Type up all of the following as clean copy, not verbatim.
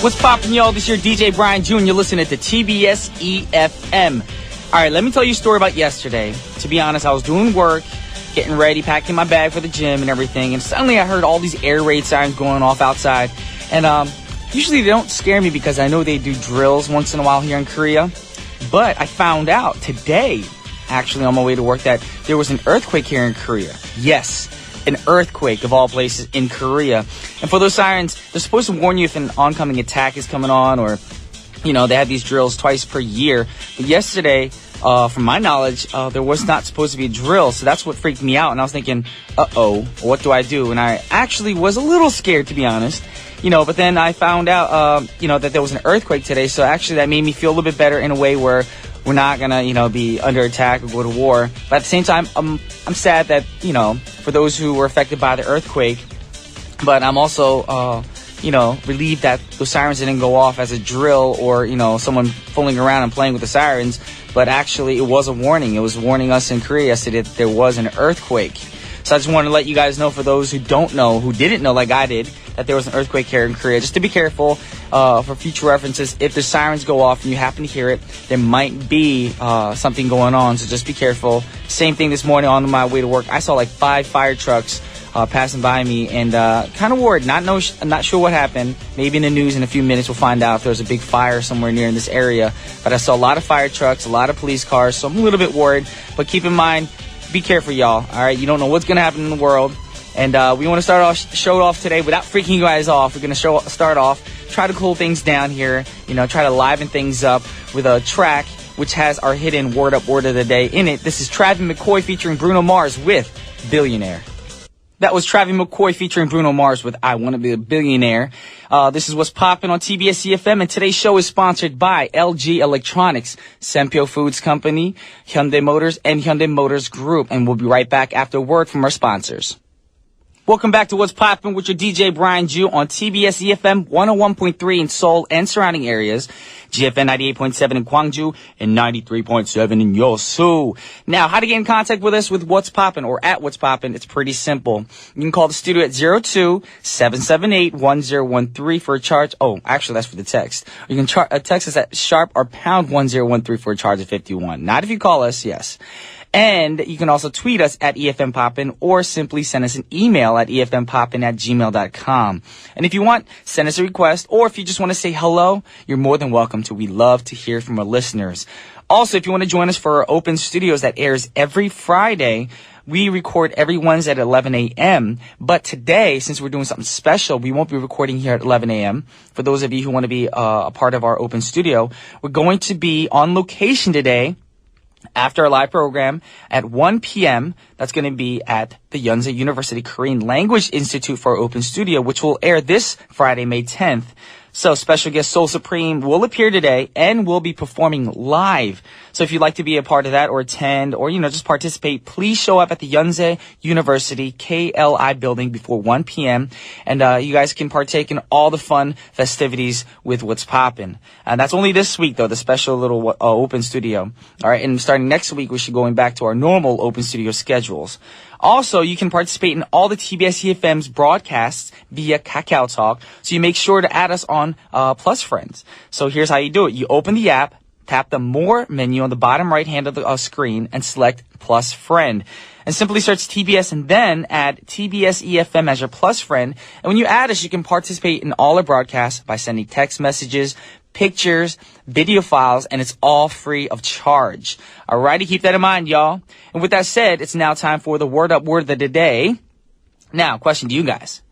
What's poppin', y'all? This is your DJ Brian Jr. You're listening to TBS efm. All right, let me tell you a story about yesterday. To be honest, I was doing work, getting ready, packing my bag for the gym and everything, and suddenly I heard all these air raid sirens going off outside. And usually they don't scare me because I know they do drills once in a while here in Korea. But I found out today, actually on my way to work, that there was an earthquake here in Korea. Yes, an earthquake of all places in Korea. And for those sirens, they're supposed to warn you if an oncoming attack is coming on, or, you know, they have these drills twice per year. But yesterday, from my knowledge, there was not supposed to be a drill. So that's what freaked me out. And I was thinking, uh-oh, what do I do? And I actually was a little scared, to be honest. You know, but then I found out, that there was an earthquake today. So actually that made me feel a little bit better in a way where we're not gonna, be under attack or go to war. But at the same time, I'm sad that, for those who were affected by the earthquake. But I'm also, relieved that those sirens didn't go off as a drill or, someone fooling around and playing with the sirens. But actually, it was a warning. It was warning us in Korea yesterday that there was an earthquake. So I just wanted to let you guys know, for those who don't know, who didn't know like I did, that there was an earthquake here in Korea. Just to be careful for future references, if the sirens go off and you happen to hear it, there might be something going on. So just be careful. Same thing this morning on my way to work. I saw like 5 fire trucks passing by me, and kind of worried. Not sure what happened. Maybe in the news in a few minutes we'll find out if there's a big fire somewhere near in this area. But I saw a lot of fire trucks, a lot of police cars, so I'm a little bit worried. But keep in mind, be careful, y'all. All right, you don't know what's gonna happen in the world. And we want to start off show off today without freaking you guys off. We're going to start off, try to cool things down here, try to liven things up with a track which has our hidden word up word of the day in it. This is Travis McCoy featuring Bruno Mars with Billionaire. That was Travis McCoy featuring Bruno Mars with I Want to Be a Billionaire. This is What's Poppin' on TBS efm, and today's show is sponsored by LG Electronics, Sempio Foods Company, Hyundai Motors, and Hyundai Motors Group. And we'll be right back after a word from our sponsors. Welcome back to What's Poppin' with your DJ Brian Ju on TBS efm 101.3 in Seoul and surrounding areas, GFN 98.7 in Gwangju, and 93.7 in Yosu. Now, how to get in contact with us with What's Poppin' or at What's Poppin'? It's pretty simple. You can call the studio at 02-778-1013 for a charge. Oh, actually, that's for the text. You can text us at sharp or pound 1013 for a charge of 51. Not if you call us, yes. And you can also tweet us at EFM Poppin' or simply send us an email at efmpoppin@gmail.com. And if you want, send us a request, or if you just want to say hello, you're more than welcome to. We love to hear from our listeners. Also, if you want to join us for our open studios that airs every Friday, we record every Wednesday at 11 a.m. But today, since we're doing something special, we won't be recording here at 11 a.m. For those of you who want to be a part of our open studio, we're going to be on location today after our live program at 1 p.m. That's going to be at the Yonsei University Korean Language Institute for our open studio, which will air this Friday, May 10th. So special guest Soul Supreme will appear today and will be performing live. So if you'd like to be a part of that or attend or, just participate, please show up at the Yonsei University KLI building before 1 p.m. And you guys can partake in all the fun festivities with What's Poppin'. And that's only this week, though, the special little open studio. All right, and starting next week, we should be going back to our normal open studio schedules. Also, you can participate in all the TBS EFM's broadcasts via Kakao Talk, so you make sure to add us on Plus Friends. So here's how you do it. You open the app, tap the More menu on the bottom right hand of the screen, and select Plus Friend. And simply search TBS and then add TBS EFM as your Plus Friend. And when you add us, you can participate in all our broadcasts by sending text messages, pictures, video files, and it's all free of charge. Alrighty, keep that in mind, y'all. And with that said, it's now time for the word up word of the day. Now, question to you guys.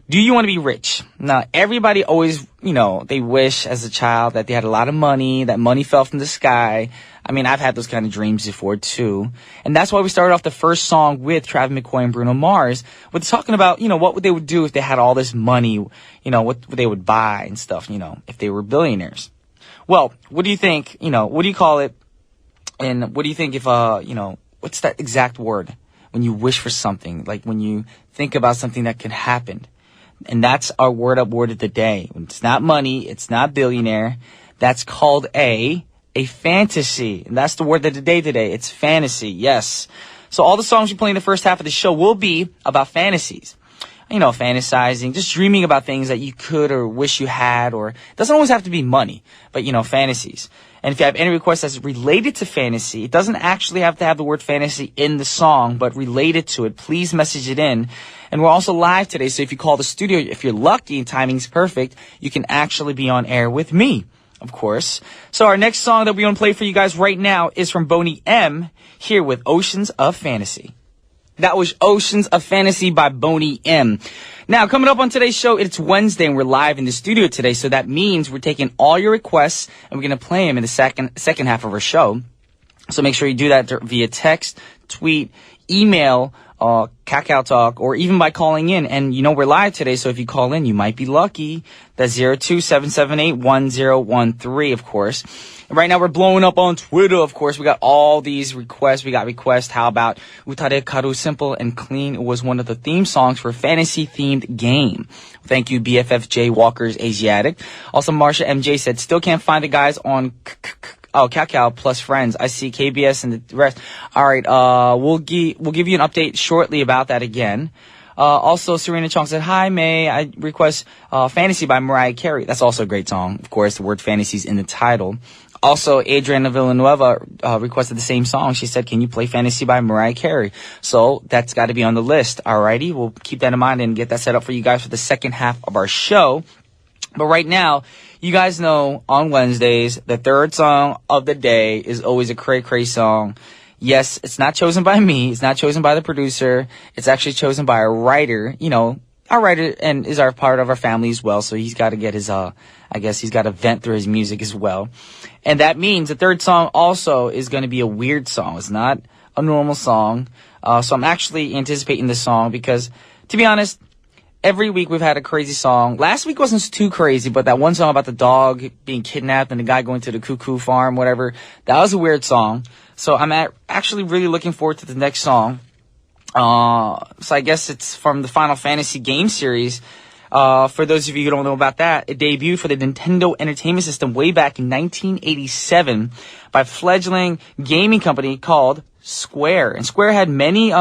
Do you want to be rich? Now, everybody always, they wish as a child that they had a lot of money, that money fell from the sky. I mean, I've had those kind of dreams before, too. And that's why we started off the first song with Travis McCoy and Bruno Mars with talking about, what they would do if they had all this money, what they would buy and stuff, if they were billionaires. Well, what do you think, what do you call it? And what do you think if, what's that exact word when you wish for something? Like when you think about something that could happen. And that's our word up word of the day. It's not money. It's not billionaire. That's called a fantasy. And that's the word of the day today. It's fantasy. Yes. So all the songs we play in the first half of the show will be about fantasies. fantasizing, just dreaming about things that you could or wish you had, or it doesn't always have to be money, but, fantasies. And if you have any requests that's related to fantasy, it doesn't actually have to have the word fantasy in the song, but related to it, please message it in. And we're also live today, so if you call the studio, if you're lucky and timing's perfect, you can actually be on air with me, of course. So our next song that we're going to play for you guys right now is from Boney M, here with Oceans of Fantasy. That was Oceans of Fantasy by Boney M. Now, coming up on today's show, it's Wednesday and we're live in the studio today. So that means we're taking all your requests and we're going to play them in the second half of our show. So make sure you do that via text, tweet, email, Kakao Talk, or even by calling in. And we're live today, so if you call in, you might be lucky. That's 02-778-1013, of course. And right now we're blowing up on Twitter, of course. We got all these requests. We got requests. How about Utare Karu, Simple and Clean? It was one of the theme songs for a fantasy-themed game. Thank you, BFFJ Walker's Asiatic. Also, Marsha MJ said, still can't find the guys on Kakao plus friends. I see KBS and the rest. All right, we'll give you an update shortly about that again. Also, Serena Chong said, hi, May. I request Fantasy by Mariah Carey. That's also a great song. Of course, the word fantasy's in the title. Also, Adriana Villanueva requested the same song. She said, can you play Fantasy by Mariah Carey? So that's got to be on the list. Alrighty, we'll keep that in mind and get that set up for you guys for the second half of our show. But right now, you guys know on Wednesdays, the third song of the day is always a cray-cray song. Yes, it's not chosen by me. It's not chosen by the producer. It's actually chosen by a writer. Our writer and is our part of our family as well. So he's got to get his, he's got to vent through his music as well. And that means the third song also is going to be a weird song. It's not a normal song. So I'm actually anticipating this song because, to be honest, every week we've had a crazy song. Last week wasn't too crazy, but that one song about the dog being kidnapped and the guy going to the cuckoo farm, whatever, that was a weird song. So I'm actually really looking forward to the next song. So I guess it's from the Final Fantasy game series. For those of you who don't know about that, it debuted for the Nintendo Entertainment System way back in 1987 by a fledgling gaming company called Square. And Square had many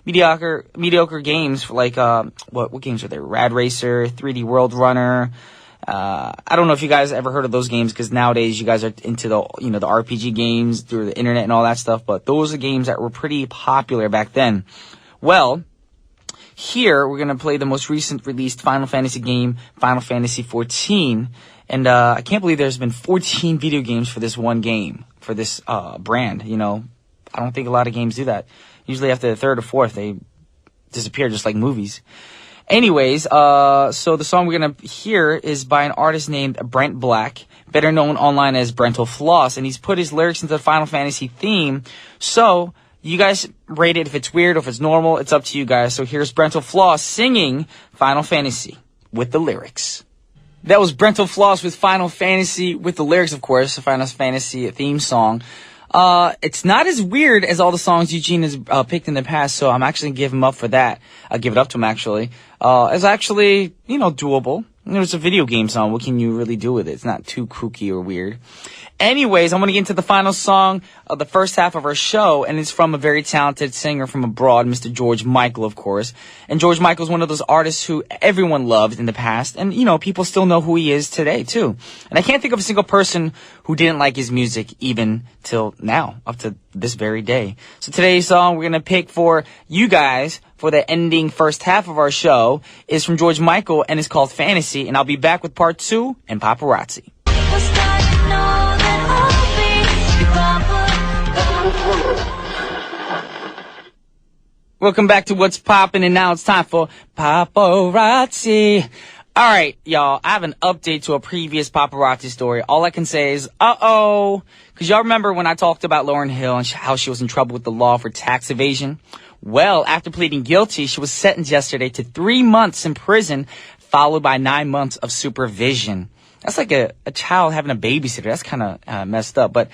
mediocre games for what games are there? Rad Racer, 3D World Runner. I don't know if you guys ever heard of those games because nowadays you guys are into the the RPG games through the internet and all that stuff, but those are games that were pretty popular back then. Well, here we're going to play the most recent released Final Fantasy game, Final Fantasy 14. And I can't believe there's been 14 video games for this one game, for this brand. I don't think a lot of games do that. Usually after the third or fourth, they disappear just like movies. Anyways, so the song we're going to hear is by an artist named Brent Black, better known online as Brental Floss, and he's put his lyrics into the Final Fantasy theme. So you guys rate it if it's weird or if it's normal. It's up to you guys. So here's Brental Floss singing Final Fantasy with the lyrics. That was Brental Floss with Final Fantasy with the lyrics, of course, the Final Fantasy theme song. It's not as weird as all the songs Eugene has picked in the past, so I'm actually going to give him up for that. I'll give it up to him, actually. It's actually, doable. It's a video game song. What can you really do with it? It's not too kooky or weird. Anyways, I'm going to get into the final song of the first half of our show, and it's from a very talented singer from abroad, Mr. George Michael, of course. And George Michael is one of those artists who everyone loved in the past, and, people still know who he is today, too. And I can't think of a single person who didn't like his music even till now, up to this very day. So today's song we're going to pick for you guys for the ending first half of our show is from George Michael, and it's called Fantasy, and I'll be back with part 2 and Paparazzi. Welcome back to What's Poppin', and now it's time for Paparazzi. Alright, y'all, I have an update to a previous paparazzi story. All I can say is, because y'all remember when I talked about Lauryn Hill and how she was in trouble with the law for tax evasion? Well, after pleading guilty, she was sentenced yesterday to 3 months in prison, followed by 9 months of supervision. That's like a child having a babysitter. That's kind of messed up. But,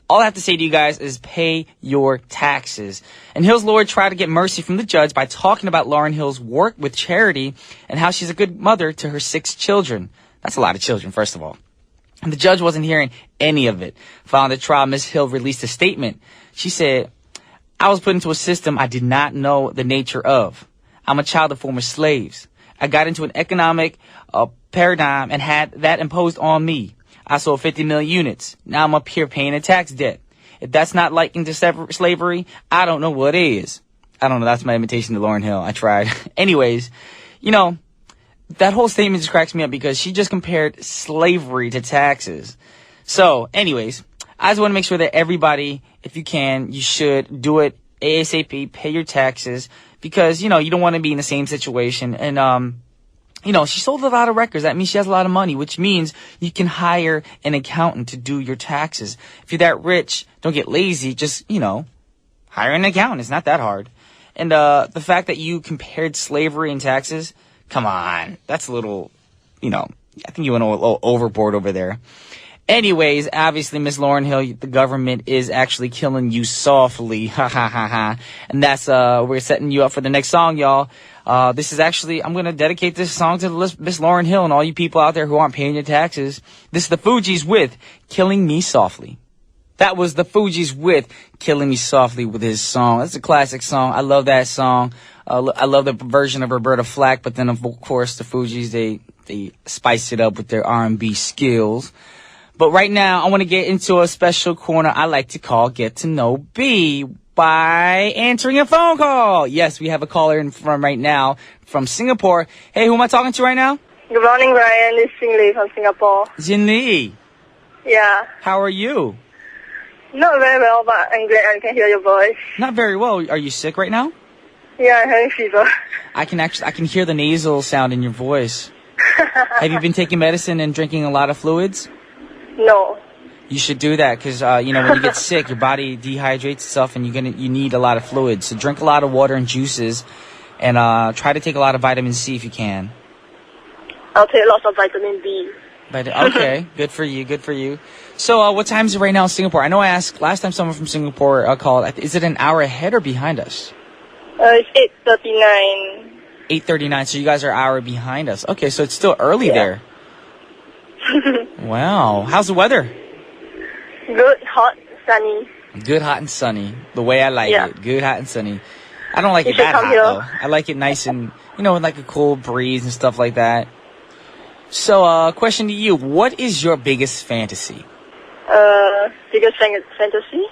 all I have to say to you guys is pay your taxes. And Hill's lawyer tried to get mercy from the judge by talking about Lauryn Hill's work with charity and how she's a good mother to her 6 children. That's a lot of children, first of all. And the judge wasn't hearing any of it. Following the trial, Ms. Hill released a statement. She said, I was put into a system I did not know the nature of. I'm a child of former slaves. I got into an economic paradigm and had that imposed on me. I sold 50 million units. Now I'm up here paying a tax debt. If that's not likened to slavery, I don't know what is. I don't know. That's my imitation to Lauryn Hill. I tried. Anyways, you know, that whole statement just cracks me up because she just compared slavery to taxes. So, anyways, I just want to make sure that everybody, if you can, you should do it ASAP, pay your taxes, because, you know, you don't want to be in the same situation. And, you know, she sold a lot of records. That means she has a lot of money, which means you can hire an accountant to do your taxes. If you're that rich, don't get lazy. Just, you know, hire an accountant. It's not that hard. And the fact that you compared slavery and taxes, come on. That's a little, you know, I think you went a little overboard over there. Anyways, obviously, Miss Lauryn Hill, the government is actually killing you softly. Ha ha ha ha. And that's, we're setting you up for the next song, y'all. This is actually, I'm going to dedicate this song to Miss Lauryn Hill and all you people out there who aren't paying your taxes. This is the Fugees with Killing Me Softly. That was the Fugees with Killing Me Softly with his song. That's a classic song. I love that song. I love the version of Roberta Flack, but then of course the Fugees, they spiced it up with their R&B skills. But right now, I want to get into a special corner I like to call Get to Know B by answering a phone call. Yes, we have a caller in from right now from Singapore. Hey, who am I talking to right now? Good morning, Ryan. It's Jin Lee from Singapore. Jin Lee. Yeah. How are you? Not very well, but I'm glad I can hear your voice. Not very well. Are you sick right now? Yeah, I'm having fever. I can hear the nasal sound in your voice. Have you been taking medicine and drinking a lot of fluids? No. You should do that because, you know, when you get sick, your body dehydrates itself and you need a lot of fluids. So drink a lot of water and juices and try to take a lot of vitamin C if you can. I'll take lots of vitamin B. Okay, good for you, good for you. So what time is it right now in Singapore? I know I asked last time someone from Singapore called. Is it an hour ahead or behind us? It's 8:39. 8:39, so you guys are an hour behind us. Okay, so it's still early there. Wow. How's the weather? Good, hot, sunny. Good, hot, and sunny. The way I like it. Good, hot, and sunny. I don't like You it should that come hot, here. though. I like it nice and, you know, with like a cool breeze and stuff like that. So, question to you. What is your biggest fantasy? Biggest fantasy?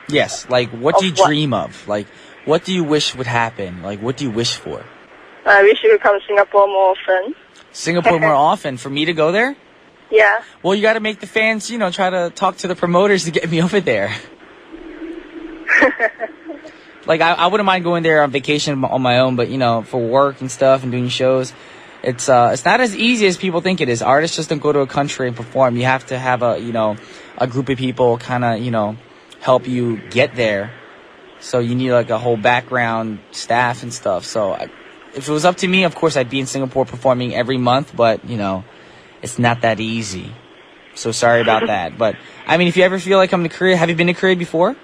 Yes. Like, what do you Of what? dream of? Like, what do you wish would happen? Like, what do you wish for? I wish you could come to Singapore more often. Singapore more often. For me to go there? Yeah. Well, you got to make the fans, you know, try to talk to the promoters to get me over there. Like, I wouldn't mind going there on vacation on my own, but, you know, for work and stuff and doing shows, it's not as easy as people think it is. Artists just don't go to a country and perform. You have to have a group of people kind of, you know, help you get there. So you need, like, a whole background staff and stuff. So if it was up to me, of course, I'd be in Singapore performing every month, but, you know, it's not that easy. So sorry about that. But, I mean, if you ever feel like coming to Korea, have you been to Korea before?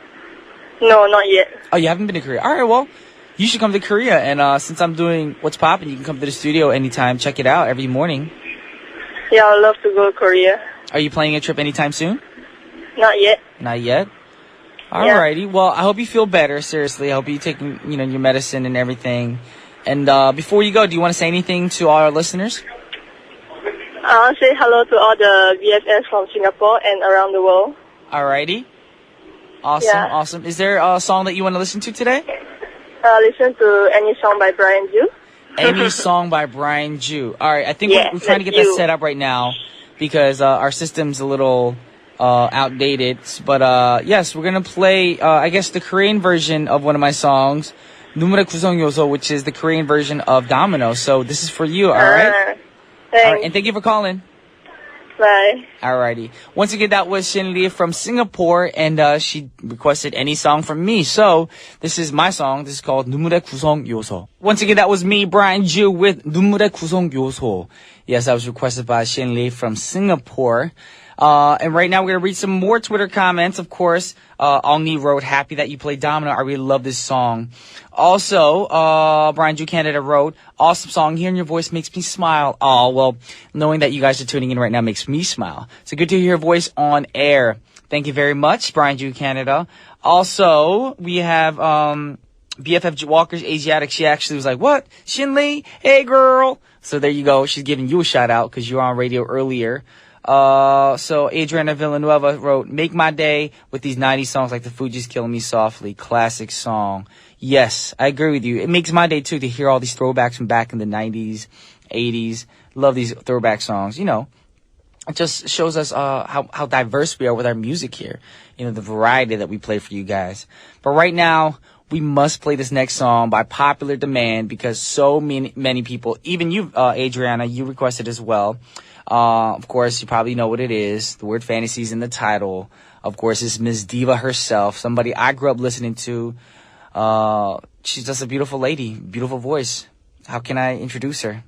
No, not yet. Oh, you haven't been to Korea? All right, well, you should come to Korea. And since I'm doing What's Poppin', you can come to the studio anytime. Check it out every morning. Yeah, I'd love to go to Korea. Are you planning a trip anytime soon? Not yet. Not yet? Yeah. Alrighty. Well, I hope you feel better, seriously. I hope you're taking, you know, your medicine and everything. And before you go, do you want to say anything to all our listeners? I'll say hello to all the VFS from Singapore and around the world. Alrighty. Awesome, Yeah. awesome. Is there a song that you want to listen to today? Listen to any song by Brian Ju. Any song by Brian Ju. All right, I think Yeah, we're trying to get that's that you. set up right now because our system's a little outdated. But yes, we're going to play, I guess, the Korean version of one of my songs, 눈물의 구성요소, which is the Korean version of Domino. So this is for you, all right? Thanks. All right, and thank you for calling. Bye. Alrighty. Once again, that was Shin Lee from Singapore, and she requested any song from me. So this is my song. This is called 눈물의 구성 요소. Once again, that was me, Brian Ju, with 눈물의 구성 요소. Yes, that was requested by Shin Lee from Singapore. And right now we're going to read some more Twitter comments. Of course, Ongni wrote, happy that you played Domino. I really love this song. Also, Brian Ju Canada wrote, awesome song. Hearing your voice makes me smile. Oh, well, knowing that you guys are tuning in right now makes me smile. So good to hear your voice on air. Thank you very much, Brian Ju Canada. Also, we have, BFF Walker's Asiatic, she actually was like, what? Shin Lee? Hey, girl. So there you go. She's giving you a shout out because you were on radio earlier. So Adriana Villanueva wrote, make my day with these 90s songs like The Fugees' Killing Me Softly. Classic song. Yes, I agree with you. It makes my day too to hear all these throwbacks from back in the 90s, 80s. Love these throwback songs. You know, it just shows us how diverse we are with our music here. You know, the variety that we play for you guys. But right now, we must play this next song by popular demand because so many people, even you, Adriana, you requested as well. Of course, you probably know what it is. The word fantasy is in the title. Of course, it's Miss Diva herself, somebody I grew up listening to. She's just a beautiful lady, beautiful voice. How can I introduce her?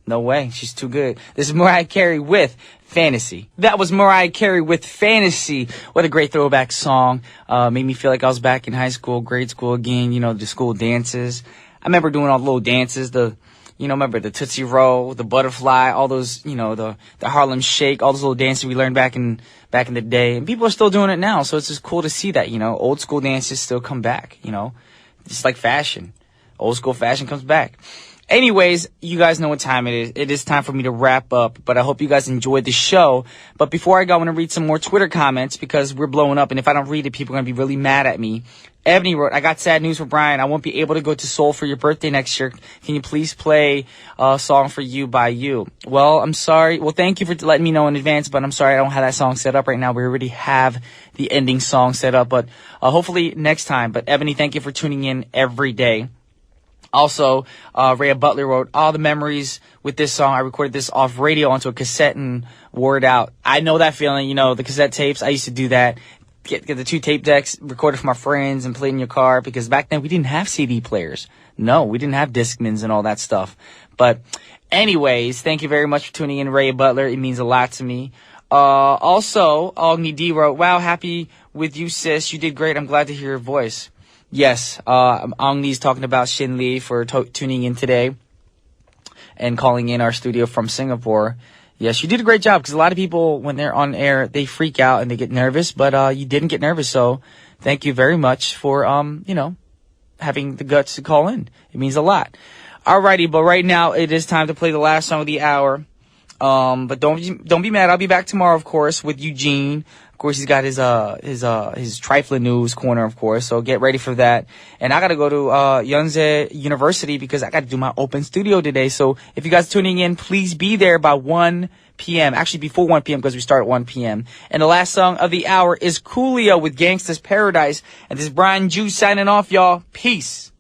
No way. She's too good. This is Mariah Carey with Fantasy. That was Mariah Carey with Fantasy. What a great throwback song. Made me feel like I was back in high school, grade school again, you know, the school dances. I remember doing all the little dances, remember the Tootsie Roll, the Butterfly, all those, you know, the Harlem Shake, all those little dances we learned back in the day. And people are still doing it now. So it's just cool to see that, you know, old school dances still come back, you know, just like fashion. Old school fashion comes back. Anyways, you guys know what time it is. It is time for me to wrap up, but I hope you guys enjoyed the show. But before I go, I want to read some more Twitter comments because we're blowing up, and if I don't read it, people are going to be really mad at me. Ebony wrote, I got sad news for Brian. I won't be able to go to Seoul for your birthday next year. Can you please play a song for you by you? Well, I'm sorry. Well, thank you for letting me know in advance, but I'm sorry I don't have that song set up right now. We already have the ending song set up, but hopefully next time. But Ebony, thank you for tuning in every day. Also, Rhea Butler wrote, all the memories with this song. I recorded this off radio onto a cassette and wore it out. I know that feeling, you know, the cassette tapes. I used to do that. Get the 2 tape decks, record it for my friends and play it in your car because back then we didn't have CD players. No, we didn't have Discmans and all that stuff. But anyways, thank you very much for tuning in, Rhea Butler. It means a lot to me. Also, Agni D wrote, wow, happy with you, sis. You did great. I'm glad to hear your voice. Yes, Agni's talking about Shin Lee for tuning in today and calling in our studio from Singapore. Yes, you did a great job because a lot of people, when they're on air, they freak out and they get nervous, but you didn't get nervous. So thank you very much for, having the guts to call in. It means a lot. Alrighty, but right now it is time to play the last song of the hour. But don't be mad. I'll be back tomorrow, of course, with Eugene. Of course, he's got his trifling news corner, of course. So get ready for that. And I got to go to Yonsei University because I got to do my open studio today. So if you guys are tuning in, please be there by 1 p.m. Actually, before 1 p.m. because we start at 1 p.m. And the last song of the hour is Coolio with Gangsta's Paradise. And this is Brian Ju signing off, y'all. Peace.